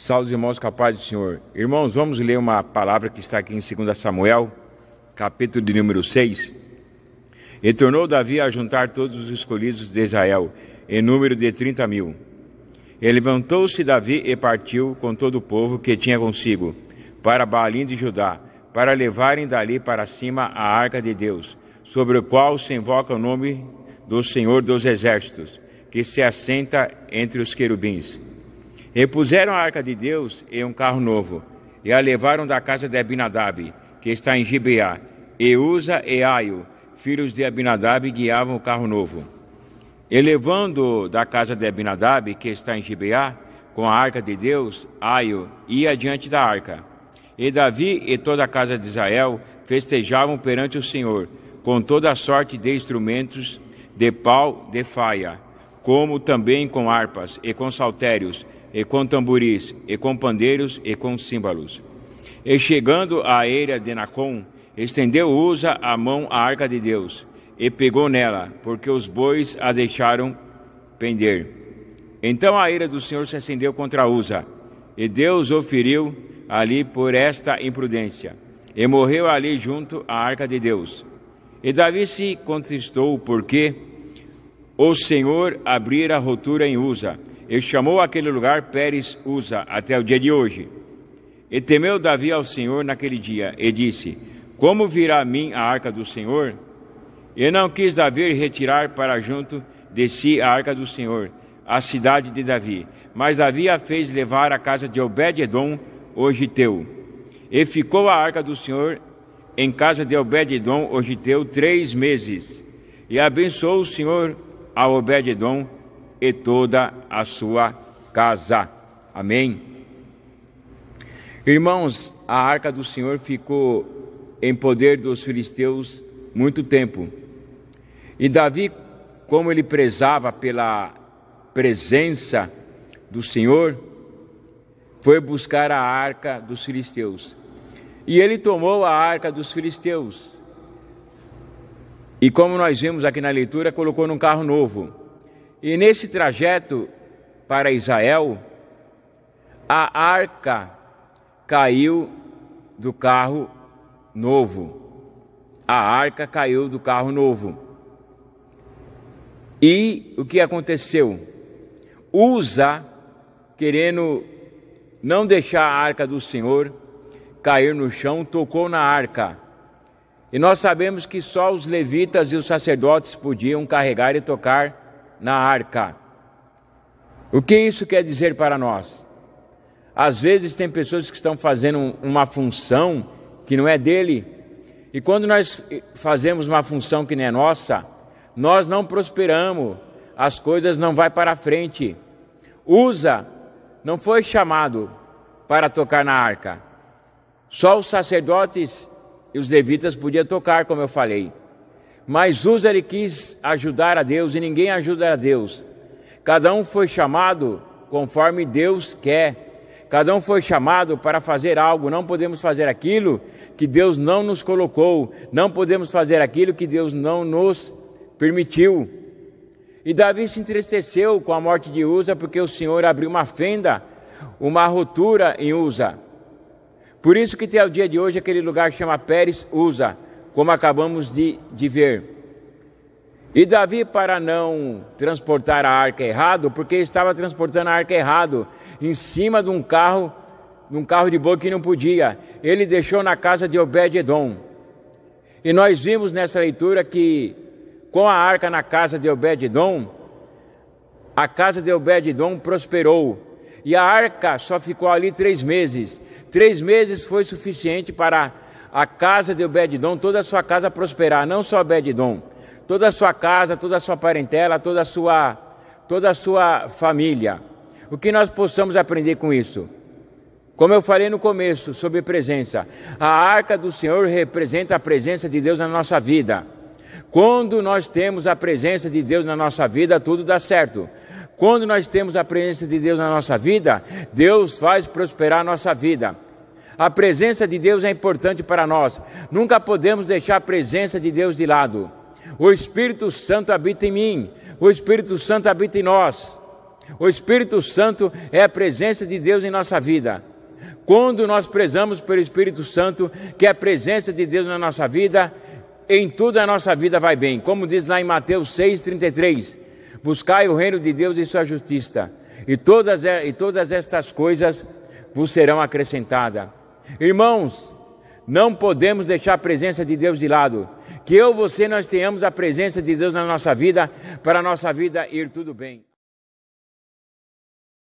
Salve, irmãos, com a paz do Senhor. Irmãos, vamos ler uma palavra que está aqui em 2 Samuel, capítulo de número 6. E tornou Davi a juntar todos os escolhidos de Israel, em número de 30.000. E levantou-se Davi e partiu com todo o povo que tinha consigo, para Baalim de Judá, para levarem dali para cima a arca de Deus, sobre o qual se invoca o nome do Senhor dos Exércitos, que se assenta entre os querubins. E puseram a arca de Deus em um carro novo, e a levaram da casa de Abinadab, que está em Gibeá, e Uza e Aio, filhos de Abinadab, guiavam o carro novo. E levando da casa de Abinadab, que está em Gibeá, com a arca de Deus, Aio ia diante da arca. E Davi e toda a casa de Israel festejavam perante o Senhor, com toda a sorte de instrumentos de pau de faia, como também com harpas, e com saltérios, e com tamboris, e com pandeiros, e com símbolos. E chegando à eira de Nacon, estendeu Uza a mão à arca de Deus, e pegou nela, porque os bois a deixaram pender. Então a ira do Senhor se acendeu contra Uza, e Deus o feriu ali por esta imprudência, e morreu ali junto à arca de Deus. E Davi se contristou, porque o Senhor abrira a rotura em Uza, e chamou aquele lugar Pérez Uza, até o dia de hoje. E temeu Davi ao Senhor naquele dia, e disse: como virá a mim a arca do Senhor? E não quis Davi retirar para junto de si a arca do Senhor, a cidade de Davi. Mas Davi a fez levar à casa de Obed-edom, o giteu. E ficou a arca do Senhor em casa de Obed-edom, o giteu, 3 meses. E abençoou o Senhor a Obed-edom e toda a sua casa. Amém. Irmãos, a arca do Senhor ficou em poder dos filisteus muito tempo. E Davi, como ele prezava pela presença do Senhor, foi buscar a arca dos filisteus. E ele tomou a arca dos filisteus. E como nós vimos aqui na leitura, colocou num carro novo. E nesse trajeto para Israel, a arca caiu do carro novo. A arca caiu do carro novo. E o que aconteceu? Uza, querendo não deixar a arca do Senhor cair no chão, tocou na arca. E nós sabemos que só os levitas e os sacerdotes podiam carregar e tocar na arca. O que isso quer dizer para nós? Às vezes tem pessoas que estão fazendo uma função que não é dele, e quando nós fazemos uma função que não é nossa, nós não prosperamos, as coisas não vão para frente. Uza não foi chamado para tocar na arca. Só os sacerdotes e os levitas podiam tocar, como eu falei. Mas Uza, ele quis ajudar a Deus, e ninguém ajuda a Deus. Cada um foi chamado conforme Deus quer. Cada um foi chamado para fazer algo. Não podemos fazer aquilo que Deus não nos colocou. Não podemos fazer aquilo que Deus não nos permitiu. E Davi se entristeceu com a morte de Uza, porque o Senhor abriu uma fenda, uma rotura em Uza. Por isso que até o dia de hoje aquele lugar chama Pérez Uza, como acabamos de ver. E Davi, para não transportar a arca errado, porque estava transportando a arca errado, em cima de um carro de boi que não podia, ele deixou na casa de Obed-edom. E nós vimos nessa leitura que com a arca na casa de Obed-edom, a casa de Obed-edom prosperou. E a arca só ficou ali 3 meses. 3 meses foi suficiente para a casa de Obed-edom, toda a sua casa prosperar, não só Obed-edom, toda a sua casa, toda a sua parentela, toda a sua família. O que nós possamos aprender com isso? Como eu falei no começo sobre presença, a arca do Senhor representa a presença de Deus na nossa vida. Quando nós temos a presença de Deus na nossa vida, tudo dá certo. Quando nós temos a presença de Deus na nossa vida, Deus faz prosperar a nossa vida. A presença de Deus é importante para nós. Nunca podemos deixar a presença de Deus de lado. O Espírito Santo habita em mim. O Espírito Santo habita em nós. O Espírito Santo é a presença de Deus em nossa vida. Quando nós prezamos pelo Espírito Santo, que é a presença de Deus na nossa vida, em tudo a nossa vida vai bem. Como diz lá em Mateus 6,33, buscai o reino de Deus e sua justiça, e todas estas coisas vos serão acrescentadas. Irmãos, não podemos deixar a presença de Deus de lado. Que eu e você nós tenhamos a presença de Deus na nossa vida, para a nossa vida ir tudo bem.